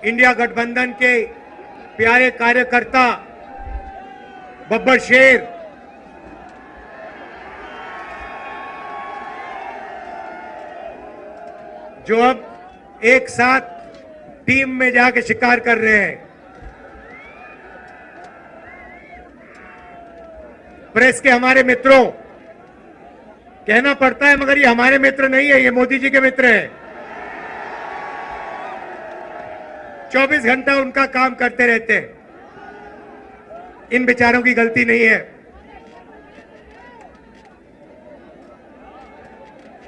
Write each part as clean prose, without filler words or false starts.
India गठबंधन के प्यारे कार्यकर्ता बब्बर शेर, जो अब एक साथ टीम में जाके शिकार कर रहे हैं। प्रेस के हमारे मित्रों, कहना पड़ता है मगर ये हमारे मित्र नहीं है, ये मोदी जी के मित्र हैं। 24 घंटा उनका काम करते रहते हैं। इन बेचारों की गलती नहीं है।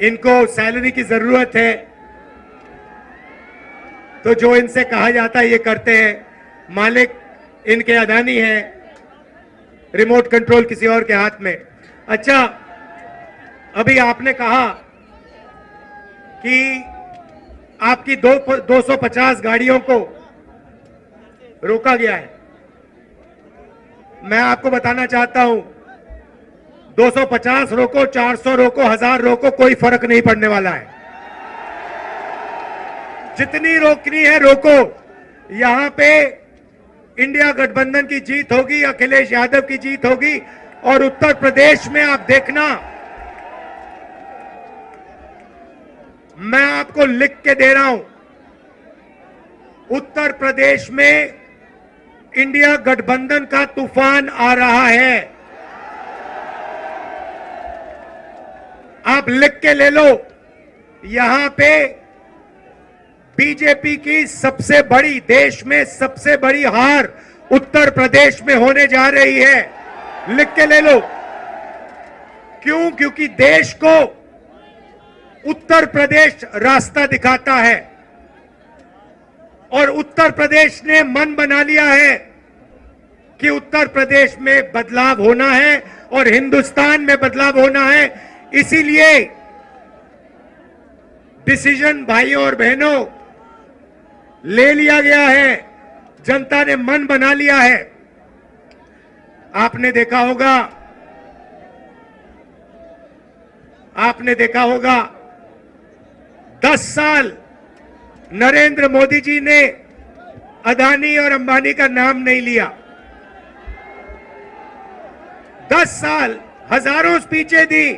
इनको सैलरी की जरूरत है तो जो इनसे कहा जाता है ये करते हैं। मालिक इनके अदानी है, रिमोट कंट्रोल किसी और के हाथ में। अच्छा, अभी आपने कहा कि आपकी 250 गाड़ियों को रोका गया है। मैं आपको बताना चाहता हूं, 250 रोको, 400 रोको, 1000 रोको, कोई फर्क नहीं पड़ने वाला है। जितनी रोकनी है रोको। यहां पे इंडिया गठबंधन की जीत होगी, अखिलेश यादव की जीत होगी। और उत्तर प्रदेश में आप देखना, मैं आपको लिख के दे रहा हूं, उत्तर प्रदेश में इंडिया गठबंधन का तूफान आ रहा है। आप लिख के ले लो। यहां पे बीजेपी की सबसे बड़ी, देश में सबसे बड़ी हार उत्तर प्रदेश में होने जा रही है। लिख के ले लो। क्यों? क्योंकि देश को उत्तर प्रदेश रास्ता दिखाता है और उत्तर प्रदेश ने मन बना लिया है कि उत्तर प्रदेश में बदलाव होना है और हिंदुस्तान में बदलाव होना है। इसीलिए डिसीजन भाइयों और बहनों ले लिया गया है। जनता ने मन बना लिया है। आपने देखा होगा 10 साल नरेंद्र मोदी जी ने अदानी और अंबानी का नाम नहीं लिया। 10 साल हजारों स्पीचें दी,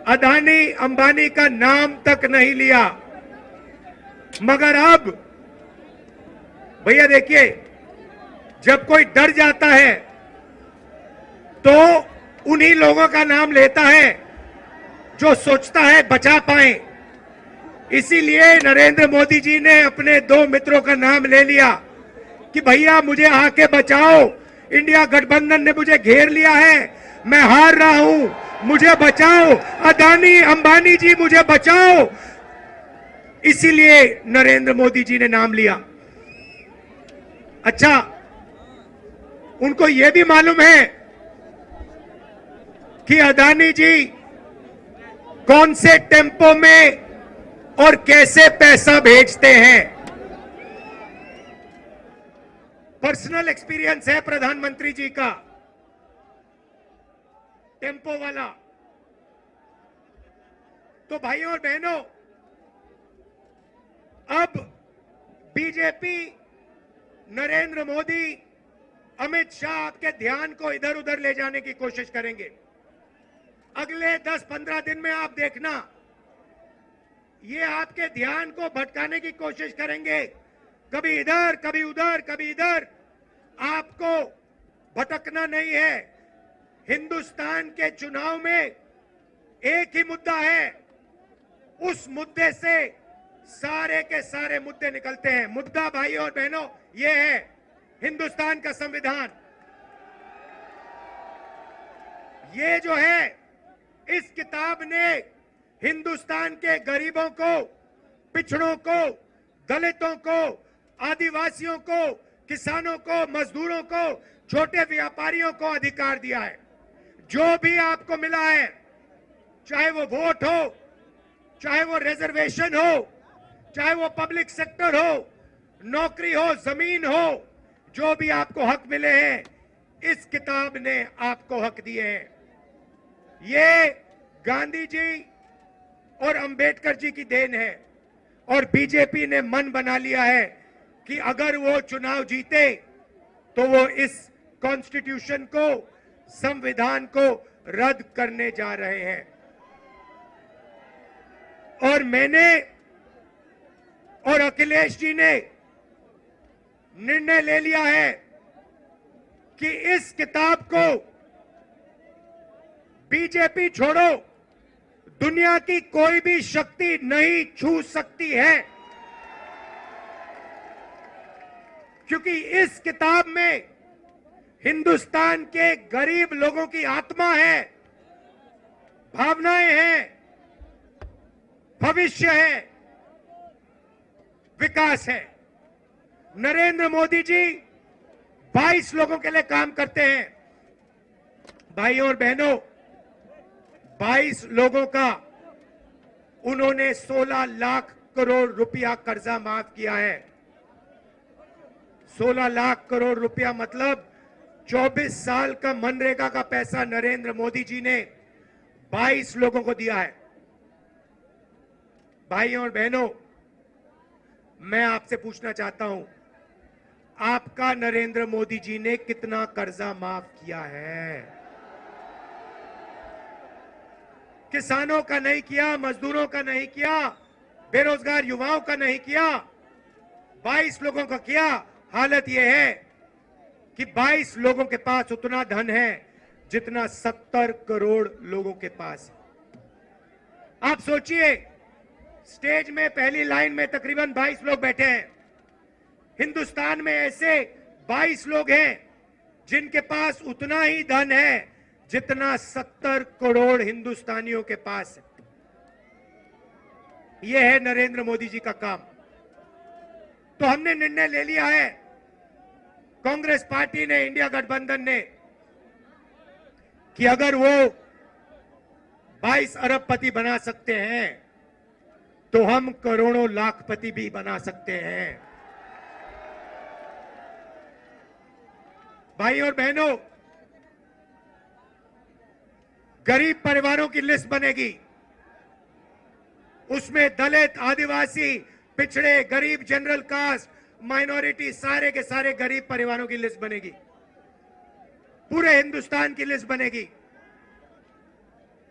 अदानी अंबानी का नाम तक नहीं लिया। मगर अब भैया देखिए, जब कोई डर जाता है तो उन्हीं लोगों का नाम लेता है जो सोचता है बचा पाए। इसीलिए नरेंद्र मोदी जी ने अपने 2 मित्रों का नाम ले लिया कि भैया मुझे आके बचाओ, इंडिया गठबंधन ने मुझे घेर लिया है, मैं हार रहा हूं, मुझे बचाओ, अदानी अंबानी जी मुझे बचाओ। इसीलिए नरेंद्र मोदी जी ने नाम लिया। अच्छा, उनको यह भी मालूम है कि अदानी जी कौन से टेम्पो में और कैसे पैसा भेजते हैं। पर्सनल एक्सपीरियंस है प्रधानमंत्री जी का, टेम्पो वाला। तो भाइयों और बहनों, अब बीजेपी, नरेंद्र मोदी, अमित शाह आपके ध्यान को इधर उधर ले जाने की कोशिश करेंगे। अगले 10-15 दिन में आप देखना, ये आपके ध्यान को भटकाने की कोशिश करेंगे। कभी इधर, कभी उधर, कभी इधर। आपको भटकना नहीं है। हिंदुस्तान के चुनाव में एक ही मुद्दा है, उस मुद्दे से सारे के सारे मुद्दे निकलते हैं। मुद्दा भाइयों और बहनों ये है हिंदुस्तान का संविधान। ये जो है, इस किताब ने हिंदुस्तान के गरीबों को, पिछड़ों को, दलितों को, आदिवासियों को, किसानों को, मजदूरों को, छोटे व्यापारियों को अधिकार दिया है। जो भी आपको मिला है, चाहे वो वोट हो, चाहे वो रिजर्वेशन हो, चाहे वो पब्लिक सेक्टर हो, नौकरी हो, जमीन हो, जो भी आपको हक मिले हैं, इस किताब ने आपको हक दिए हैं। ये गांधी जी और अंबेडकर जी की देन है और बीजेपी ने मन बना लिया है कि अगर वो चुनाव जीते तो वो इस कॉन्स्टिट्यूशन को, संविधान को रद्द करने जा रहे हैं। और मैंने और अखिलेश जी ने निर्णय ले लिया है कि इस किताब को बीजेपी छोड़ो, दुनिया की कोई भी शक्ति नहीं छू सकती है, क्योंकि इस किताब में हिंदुस्तान के गरीब लोगों की आत्मा है, भावनाएं हैं, भविष्य है, विकास है। नरेंद्र मोदी जी 22 लोगों के लिए काम करते हैं। भाइयों और बहनों, 22 लोगों का उन्होंने 16 लाख करोड़ रुपया कर्जा माफ किया है। 16 लाख करोड़ रुपया मतलब 24 साल का मनरेगा का पैसा नरेंद्र मोदी जी ने 22 लोगों को दिया है। भाइयों और बहनों, मैं आपसे पूछना चाहता हूं, आपका नरेंद्र मोदी जी ने कितना कर्जा माफ किया है? किसानों का नहीं किया, मजदूरों का नहीं किया, बेरोजगार युवाओं का नहीं किया, 22 लोगों का किया। हालत यह है कि 22 लोगों के पास उतना धन है जितना 70 करोड़ लोगों के पास है। आप सोचिए, स्टेज में पहली लाइन में तकरीबन 22 लोग बैठे हैं। हिंदुस्तान में ऐसे 22 लोग हैं जिनके पास उतना ही धन है जितना 70 करोड़ हिंदुस्तानियों के पास है। यह है नरेंद्र मोदी जी का काम। तो हमने निर्णय ले लिया है, कांग्रेस पार्टी ने, इंडिया गठबंधन ने, कि अगर वो 22 अरबपति बना सकते हैं तो हम करोड़ों लाखपति भी बना सकते हैं। भाई और बहनों, गरीब परिवारों की लिस्ट बनेगी। उसमें दलित, आदिवासी, पिछड़े, गरीब, जनरल कास्ट, माइनॉरिटी, सारे के सारे गरीब परिवारों की लिस्ट बनेगी। पूरे हिंदुस्तान की लिस्ट बनेगी।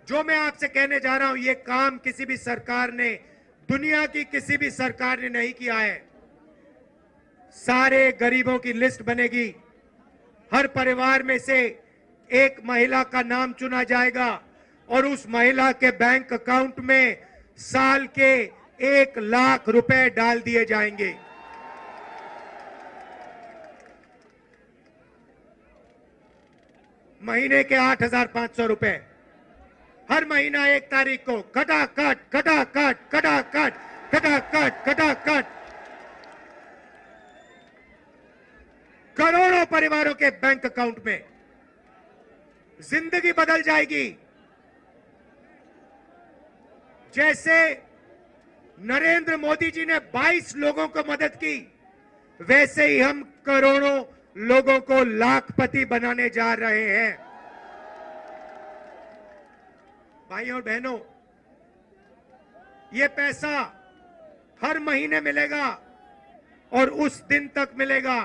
जो मैं आपसे कहने जा रहा हूं, यह काम किसी भी सरकार ने, दुनिया की किसी भी सरकार ने नहीं किया है। सारे गरीबों की लिस्ट बनेगी। हर परिवार में से एक महिला का नाम चुना जाएगा और उस महिला के बैंक अकाउंट में साल के 1 लाख रुपए डाल दिए जाएंगे। महीने के 8,500 रुपए हर महीना 1 तारीख को खटाखट खटाखट खटाखट खटाखट खटाखट करोड़ों परिवारों के बैंक अकाउंट में। जिंदगी बदल जाएगी। जैसे नरेंद्र मोदी जी ने 22 लोगों को मदद की, वैसे ही हम करोड़ों लोगों को लाखपति बनाने जा रहे हैं। भाइयों और बहनों, यह पैसा हर महीने मिलेगा और उस दिन तक मिलेगा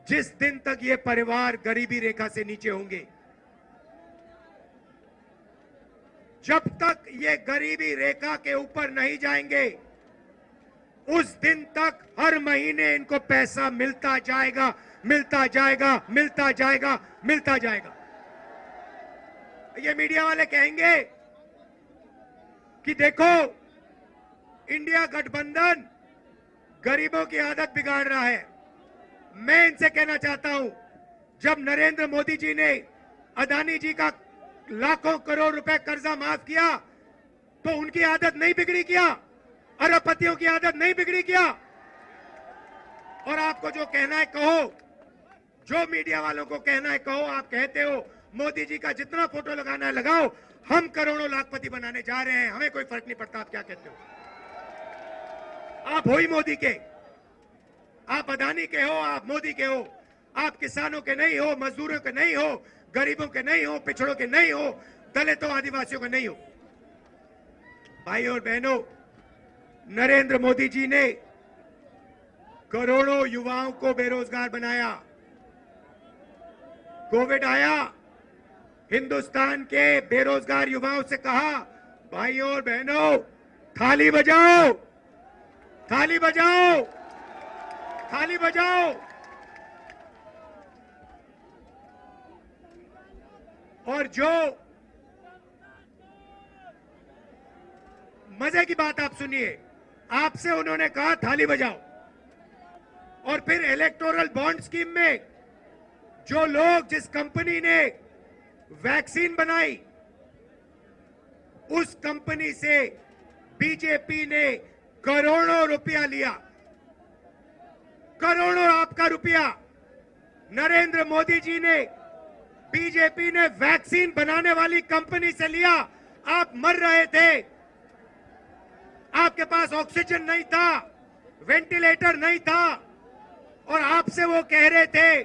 जिस दिन तक ये परिवार गरीबी रेखा से नीचे होंगे। जब तक ये गरीबी रेखा के ऊपर नहीं जाएंगे, उस दिन तक हर महीने इनको पैसा मिलता जाएगा, मिलता जाएगा, मिलता जाएगा, मिलता जाएगा। ये मीडिया वाले कहेंगे कि देखो, इंडिया गठबंधन गरीबों की आदत बिगाड़ रहा है। मैं इनसे कहना चाहता हूं, जब नरेंद्र मोदी जी ने अदानी जी का लाखों करोड़ रुपए कर्जा माफ किया तो उनकी आदत नहीं बिगड़ी क्या? अरबपतियों की आदत नहीं बिगड़ी क्या? और आपको जो कहना है कहो, जो मीडिया वालों को कहना है कहो। आप कहते हो मोदी जी का जितना फोटो लगाना है लगाओ, हम करोड़ों लाखपति बनाने जा रहे हैं, हमें कोई फर्क नहीं पड़ता। आप क्या कहते हो? आप हो ही मोदी के, आप अदानी के हो, आप मोदी के हो। आप किसानों के नहीं हो, मजदूरों के नहीं हो, गरीबों के नहीं हो, पिछड़ों के नहीं हो, दलितों, आदिवासियों के नहीं हो। भाइयों और बहनों, नरेंद्र मोदी जी ने करोड़ों युवाओं को बेरोजगार बनाया। कोविड आया, हिंदुस्तान के बेरोजगार युवाओं से कहा, भाइयों और बहनों, थाली बजाओ, थाली बजाओ, थाली बजाओ। और जो मजे की बात आप सुनिए, आपसे उन्होंने कहा थाली बजाओ, और फिर इलेक्टोरल बॉन्ड स्कीम में जो लोग, जिस कंपनी ने वैक्सीन बनाई, उस कंपनी से बीजेपी ने करोड़ों रुपया लिया। करोड़ों आपका रुपया नरेंद्र मोदी जी ने, बीजेपी ने वैक्सीन बनाने वाली कंपनी से लिया। आप मर रहे थे, आपके पास ऑक्सीजन नहीं था, वेंटिलेटर नहीं था, और आपसे वो कह रहे थे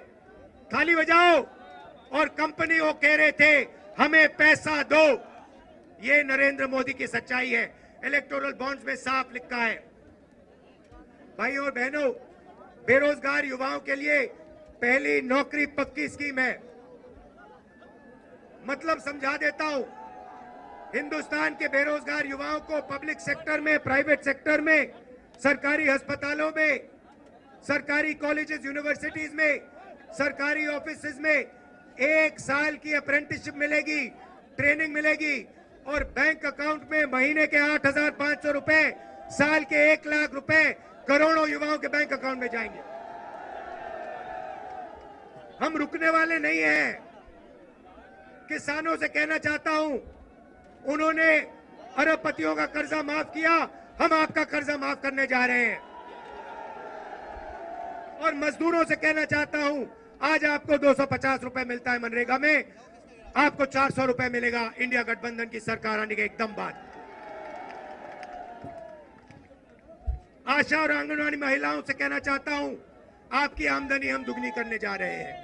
थाली बजाओ, और कंपनी वो कह रहे थे हमें पैसा दो। ये नरेंद्र मोदी की सच्चाई है। इलेक्टोरल बॉन्ड्स में साफ लिखा है। भाइयों और बहनों, बेरोजगार युवाओं के लिए पहली नौकरी पक्की स्कीम है। मतलब समझा देता हूं, हिंदुस्तान के बेरोजगार युवाओं को पब्लिक सेक्टर में, प्राइवेट सेक्टर में, सरकारी अस्पतालों में, सरकारी कॉलेजेस, यूनिवर्सिटीज में, सरकारी ऑफिसेज में 1 साल की अप्रेंटिसशिप मिलेगी, ट्रेनिंग मिलेगी, और बैंक अकाउंट में महीने के 8,500 रुपए, साल के 1 लाख रुपए करोड़ों युवाओं के बैंक अकाउंट में जाएंगे। हम रुकने वाले नहीं हैं। किसानों से कहना चाहता हूं, उन्होंने अरबपतियों का कर्जा माफ किया, हम आपका कर्जा माफ करने जा रहे हैं। और मजदूरों से कहना चाहता हूं, आज आपको 250 रुपए मिलता है मनरेगा में, आपको 400 रुपए मिलेगा इंडिया गठबंधन की सरकार आने के एकदम बाद। आशा और आंगनवाड़ी महिलाओं से कहना चाहता हूं, आपकी आमदनी हम दुगनी करने जा रहे हैं।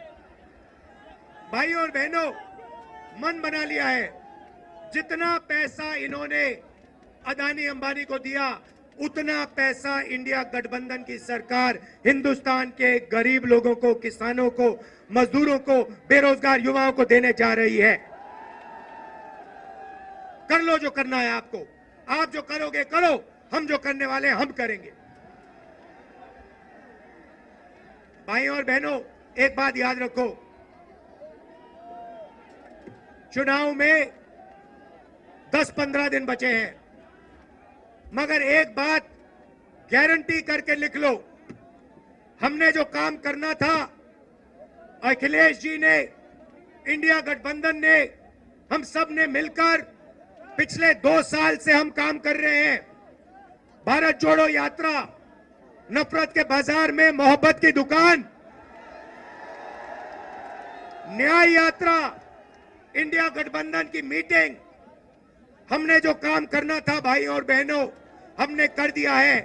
भाइयों और बहनों, मन बना लिया है, जितना पैसा इन्होंने अदानी अंबानी को दिया, उतना पैसा इंडिया गठबंधन की सरकार हिंदुस्तान के गरीब लोगों को, किसानों को, मजदूरों को, बेरोजगार युवाओं को देने जा रही है। कर लो जो करना है आपको, आप जो करोगे करो, हम जो करने वाले हम करेंगे। भाइयों और बहनों, एक बात याद रखो, चुनाव में 10-15 दिन बचे हैं, मगर एक बात गारंटी करके लिख लो, हमने जो काम करना था, अखिलेश जी ने, इंडिया गठबंधन ने, हम सब ने मिलकर पिछले 2 साल से हम काम कर रहे हैं। भारत जोड़ो यात्रा, नफरत के बाजार में मोहब्बत की दुकान, न्याय यात्रा, इंडिया गठबंधन की मीटिंग, हमने जो काम करना था भाइयों और बहनों, हमने कर दिया है।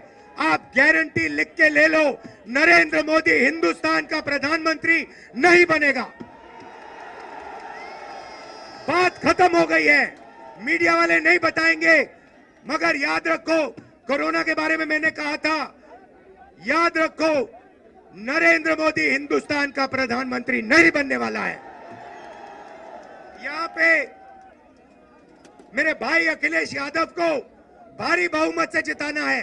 आप गारंटी लिख के ले लो, नरेंद्र मोदी हिंदुस्तान का प्रधानमंत्री नहीं बनेगा। बात खत्म हो गई है, मीडिया वाले नहीं बताएंगे, मगर याद रखो, कोरोना के बारे में मैंने कहा था, याद रखो, नरेंद्र मोदी हिंदुस्तान का प्रधानमंत्री नहीं बनने वाला है। यहां पे मेरे भाई अखिलेश यादव को भारी बहुमत से जिताना है,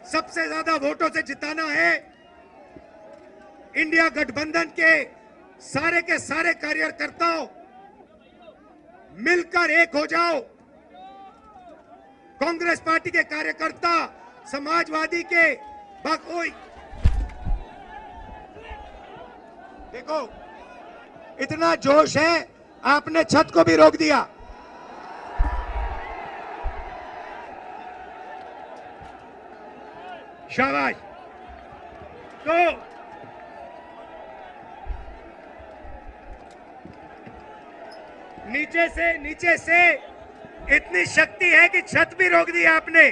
सबसे ज्यादा वोटों से जिताना है। इंडिया गठबंधन के सारे कार्यकर्ताओं मिलकर एक हो जाओ। कांग्रेस पार्टी के कार्यकर्ता, समाजवादी के बाकोई, देखो इतना जोश है, आपने छत को भी रोक दिया। शाबाश। तो नीचे से इतनी शक्ति है कि छत भी रोक दी आपने।